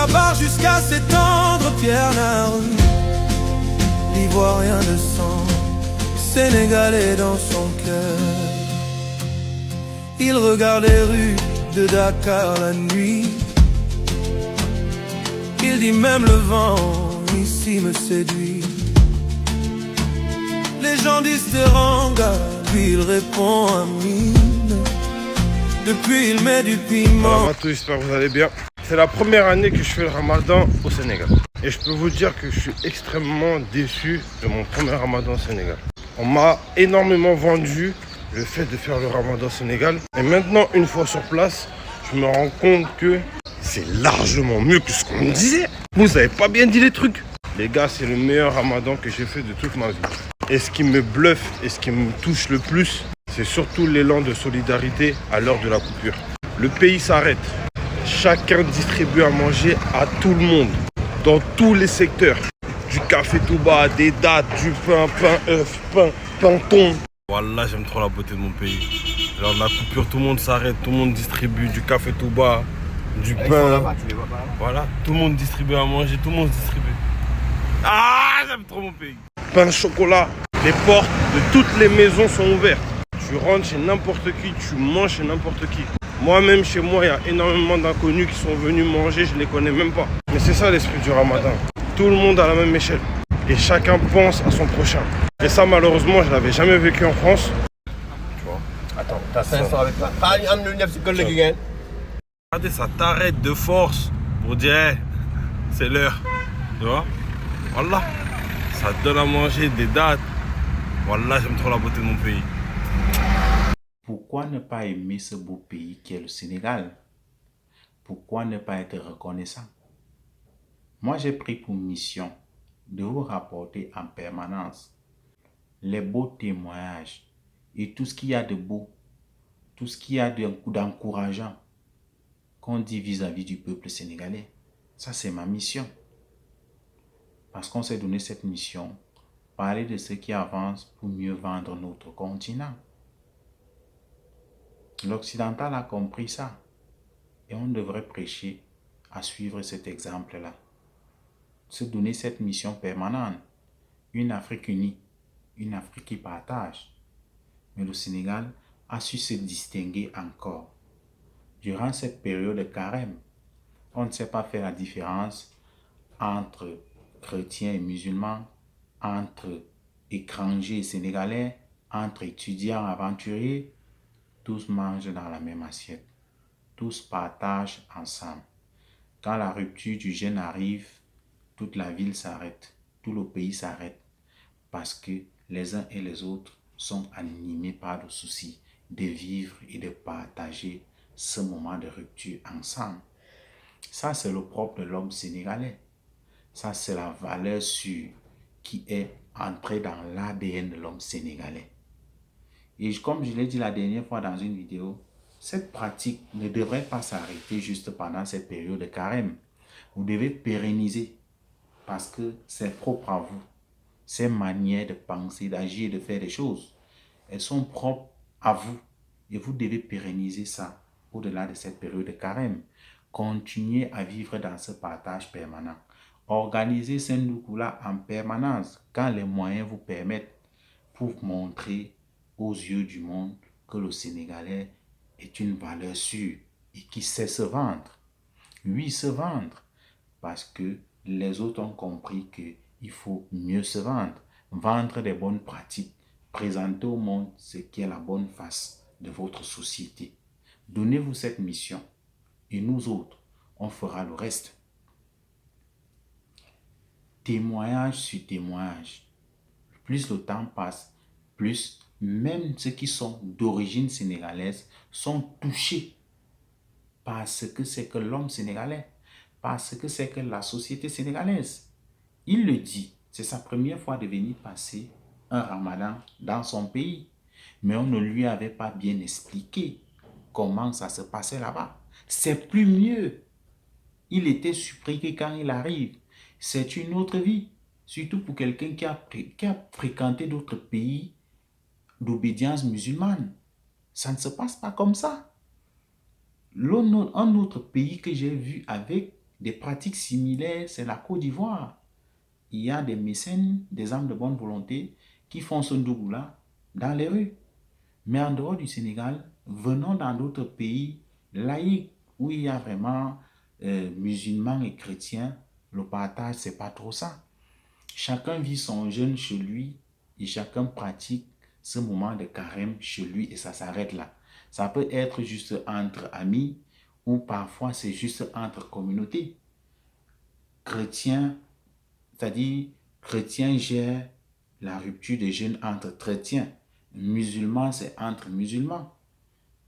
la barre jusqu'à s'étendre, Pierre Naru, l'ivoirien de sang, sénégalais dans son cœur. Il regarde les rues de Dakar la nuit. Il dit même le vent ici me séduit. Les gens disent Teranga, lui il répond Amine. Depuis il met du piment. Bonjour à tous, j'espère que vous allez bien. C'est la première année que je fais le ramadan au Sénégal. Et je peux vous dire que je suis extrêmement déçu de mon premier ramadan au Sénégal. On m'a énormément vendu le fait de faire le ramadan au Sénégal. Et maintenant, une fois sur place, je me rends compte que c'est largement mieux que ce qu'on me disait. Vous avez pas bien dit les trucs. Les gars, c'est le meilleur ramadan que j'ai fait de toute ma vie. Et ce qui me bluffe et ce qui me touche le plus, c'est surtout l'élan de solidarité à l'heure de la coupure. Le pays s'arrête. Chacun distribue à manger à tout le monde, dans tous les secteurs. Du café tout bas, des dattes, du pain, œuf, pain thon. Voilà, j'aime trop la beauté de mon pays. Lors de la coupure, tout le monde s'arrête, tout le monde distribue du café tout bas, du pain. Voilà, tout le monde distribue à manger, tout le monde distribue. Ah, j'aime trop mon pays. Pain, chocolat, les portes de toutes les maisons sont ouvertes. Tu rentres chez n'importe qui, tu manges chez n'importe qui. Moi-même, chez moi, il y a énormément d'inconnus qui sont venus manger, je ne les connais même pas. Mais c'est ça l'esprit du ramadan. Tout le monde à la même échelle. Et chacun pense à son prochain. Et ça, malheureusement, je ne l'avais jamais vécu en France. Tu vois. Attends, t'as 500 avec toi. Regardez, ça t'arrête de force pour dire hey, c'est l'heure. Tu vois. Voilà. Ça te donne à manger des dates. Voilà, j'aime trop la beauté de mon pays. Pourquoi ne pas aimer ce beau pays qu'est le Sénégal? Pourquoi ne pas être reconnaissant? Moi, j'ai pris pour mission de vous rapporter en permanence les beaux témoignages et tout ce qu'il y a de beau, tout ce qu'il y a d'encourageant qu'on dit vis-à-vis du peuple sénégalais. Ça, c'est ma mission. Parce qu'on s'est donné cette mission, parler de ceux qui avancent pour mieux vendre notre continent. L'occidental a compris ça et on devrait prêcher à suivre cet exemple-là. Se donner cette mission permanente, une Afrique unie, une Afrique qui partage. Mais le Sénégal a su se distinguer encore. Durant cette période de carême, on ne sait pas faire la différence entre chrétiens et musulmans, entre étrangers et sénégalais, entre étudiants et aventuriers. Tous mangent dans la même assiette. Tous partagent ensemble. Quand la rupture du jeûne arrive, toute la ville s'arrête. Tout le pays s'arrête. Parce que les uns et les autres sont animés par le souci de vivre et de partager ce moment de rupture ensemble. Ça, c'est le propre de l'homme sénégalais. Ça, c'est la valeur sûre qui est entrée dans l'ADN de l'homme sénégalais. Et comme je l'ai dit la dernière fois dans une vidéo, cette pratique ne devrait pas s'arrêter juste pendant cette période de carême. Vous devez pérenniser parce que c'est propre à vous. Ces manières de penser, d'agir, de faire des choses, elles sont propres à vous. Et vous devez pérenniser ça au-delà de cette période de carême. Continuez à vivre dans ce partage permanent. Organisez ces Ndoukoula en permanence quand les moyens vous permettent pour montrer aux yeux du monde que le Sénégalais est une valeur sûre et qui sait se vendre. Oui, se vendre, parce que les autres ont compris qu'il faut mieux se vendre, vendre des bonnes pratiques, présenter au monde ce qui est la bonne face de votre société. Donnez-vous cette mission et nous autres, on fera le reste. Témoignage sur témoignage. Plus le temps passe, plus même ceux qui sont d'origine sénégalaise sont touchés par ce que c'est que l'homme sénégalais, par ce que c'est que la société sénégalaise. Il le dit, c'est sa première fois de venir passer un ramadan dans son pays, mais on ne lui avait pas bien expliqué comment ça se passait là-bas. C'est plus mieux. Il était surpris que quand il arrive, c'est une autre vie, surtout pour quelqu'un qui a fréquenté d'autres pays d'obédience musulmane. Ça ne se passe pas comme ça. Un autre pays que j'ai vu avec Des pratiques similaires, c'est la Côte d'Ivoire. Il y a des mécènes, des âmes de bonne volonté qui font ce ndougou-là dans les rues. Mais en dehors du Sénégal, venons dans d'autres pays laïcs où il y a vraiment musulmans et chrétiens, le partage, c'est pas trop ça. Chacun vit son jeûne chez lui et chacun pratique ce moment de carême chez lui et ça s'arrête là. Ça peut être juste entre amis ou parfois c'est juste entre communautés. Chrétiens, c'est-à-dire chrétiens gèrent la rupture de jeûne entre chrétiens. Musulmans, c'est entre musulmans.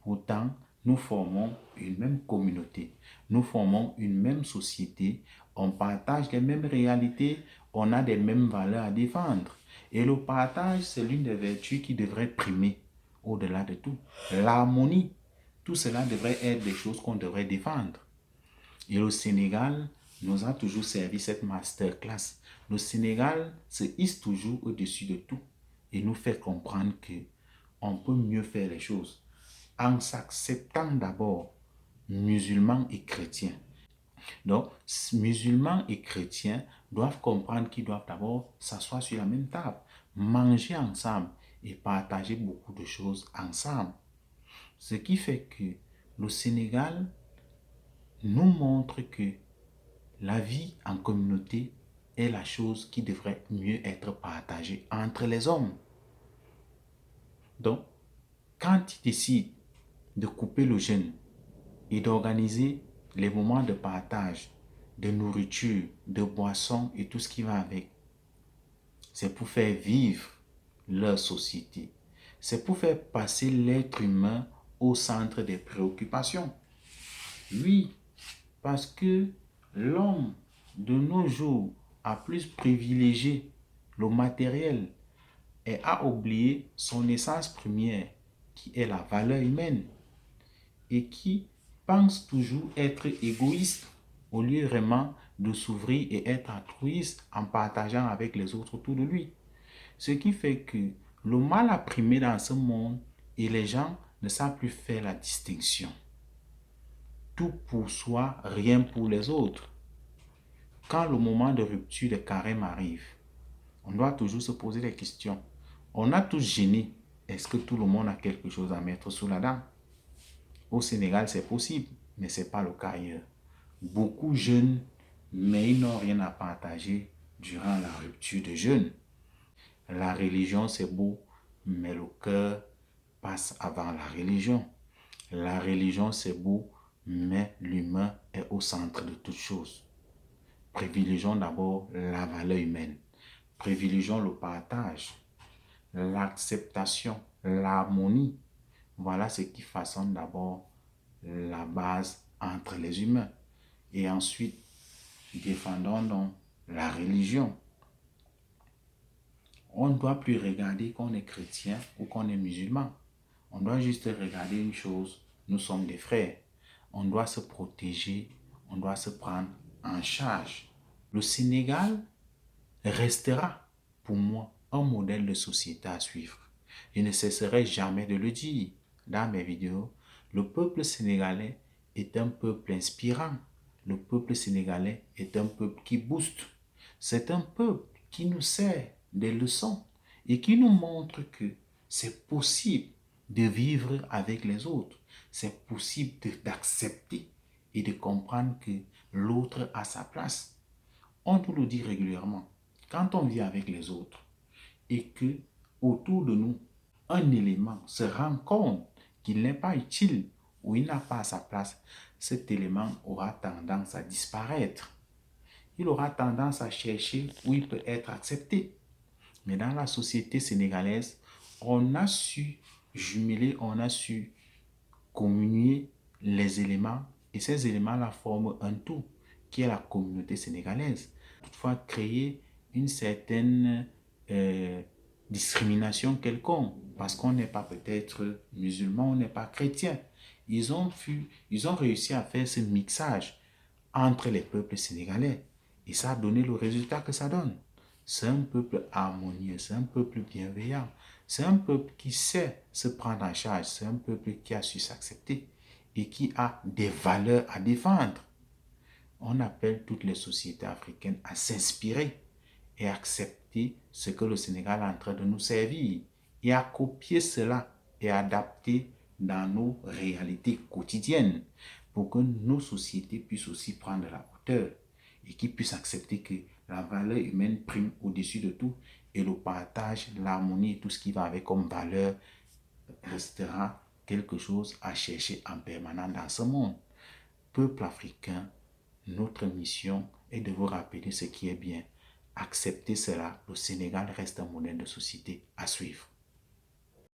Pourtant, nous formons une même communauté. Nous formons une même société. On partage les mêmes réalités. On a des mêmes valeurs à défendre. Et le partage, c'est l'une des vertus qui devrait primer au-delà de tout. L'harmonie, tout cela devrait être des choses qu'on devrait défendre. Et le Sénégal nous a toujours servi cette masterclass. Le Sénégal se hisse toujours au-dessus de tout et nous fait comprendre qu'on peut mieux faire les choses en s'acceptant d'abord musulmans et chrétiens. Donc, musulmans et chrétiens doivent comprendre qu'ils doivent d'abord s'asseoir sur la même table, manger ensemble et partager beaucoup de choses ensemble. Ce qui fait que le Sénégal nous montre que la vie en communauté est la chose qui devrait mieux être partagée entre les hommes. Donc, quand ils décident de couper le jeûne et d'organiser les moments de partage, de nourriture, de boissons et tout ce qui va avec, c'est pour faire vivre leur société. C'est pour faire passer l'être humain au centre des préoccupations. Oui, parce que l'homme de nos jours a plus privilégié le matériel et a oublié son essence première qui est la valeur humaine et qui pense toujours être égoïste au lieu vraiment de s'ouvrir et être altruiste en partageant avec les autres autour de lui. Ce qui fait que le mal a primé dans ce monde et les gens ne savent plus faire la distinction. Tout pour soi, rien pour les autres. Quand le moment de rupture de carême arrive, on doit toujours se poser des questions. On a tous gêné. Est-ce que tout le monde a quelque chose à mettre sous la dent? Au Sénégal, c'est possible, mais ce n'est pas le cas ailleurs. Beaucoup jeûnent, mais ils n'ont rien à partager durant la rupture de jeûne. La religion, c'est beau, mais le cœur passe avant la religion. La religion, c'est beau, mais l'humain est au centre de toute chose. Privilégions d'abord la valeur humaine. Privilégions le partage, l'acceptation, l'harmonie. Voilà ce qui façonne d'abord la base entre les humains. Et ensuite, défendons donc la religion. On ne doit plus regarder qu'on est chrétien ou qu'on est musulman. On doit juste regarder une chose, nous sommes des frères. On doit se protéger, on doit se prendre en charge. Le Sénégal restera pour moi un modèle de société à suivre. Je ne cesserai jamais de le dire dans mes vidéos. Le peuple sénégalais est un peuple inspirant. Le peuple sénégalais est un peuple qui booste. C'est un peuple qui nous sert des leçons et qui nous montre que c'est possible de vivre avec les autres. C'est possible d'accepter et de comprendre que l'autre a sa place. On nous le dit régulièrement. Quand on vit avec les autres et que autour de nous, un élément se rend compte qu'il n'est pas utile ou il n'a pas sa place, cet élément aura tendance à disparaître. Il aura tendance à chercher où il peut être accepté. Mais dans la société sénégalaise, on a su jumeler, on a su communier les éléments et ces éléments-là forment un tout qui est la communauté sénégalaise. Toutefois, créer une certaine discrimination quelconque parce qu'on n'est pas peut-être musulman, on n'est pas chrétien. Ils ont réussi à faire ce mixage entre les peuples sénégalais et ça a donné le résultat que ça donne. C'est un peuple harmonieux, c'est un peuple bienveillant, c'est un peuple qui sait se prendre en charge, c'est un peuple qui a su s'accepter et qui a des valeurs à défendre. On appelle toutes les sociétés africaines à s'inspirer et accepter ce que le Sénégal est en train de nous servir et à copier cela et adapter dans nos réalités quotidiennes pour que nos sociétés puissent aussi prendre la hauteur et qu'ils puissent accepter que la valeur humaine prime au-dessus de tout et le partage, l'harmonie et tout ce qui va avec comme valeur restera quelque chose à chercher en permanence dans ce monde. Peuple africain, notre mission est de vous rappeler ce qui est bien. Acceptez cela, le Sénégal reste un modèle de société à suivre.